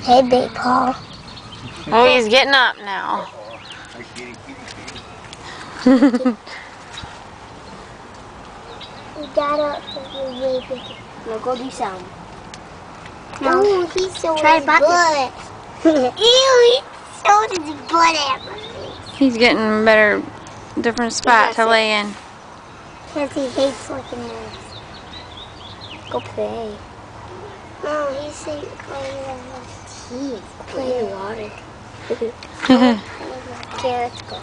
Hey, Big Paul. Oh, he's getting up now. He got up for the baby. Now go do some. No, he showed Try his butt. Ew, he showed his butt at my face. He's getting better, different spot to lay in. Because he hates looking at us. Go play. No, he's saying playing with his teeth. Play in water. Okay, let's go.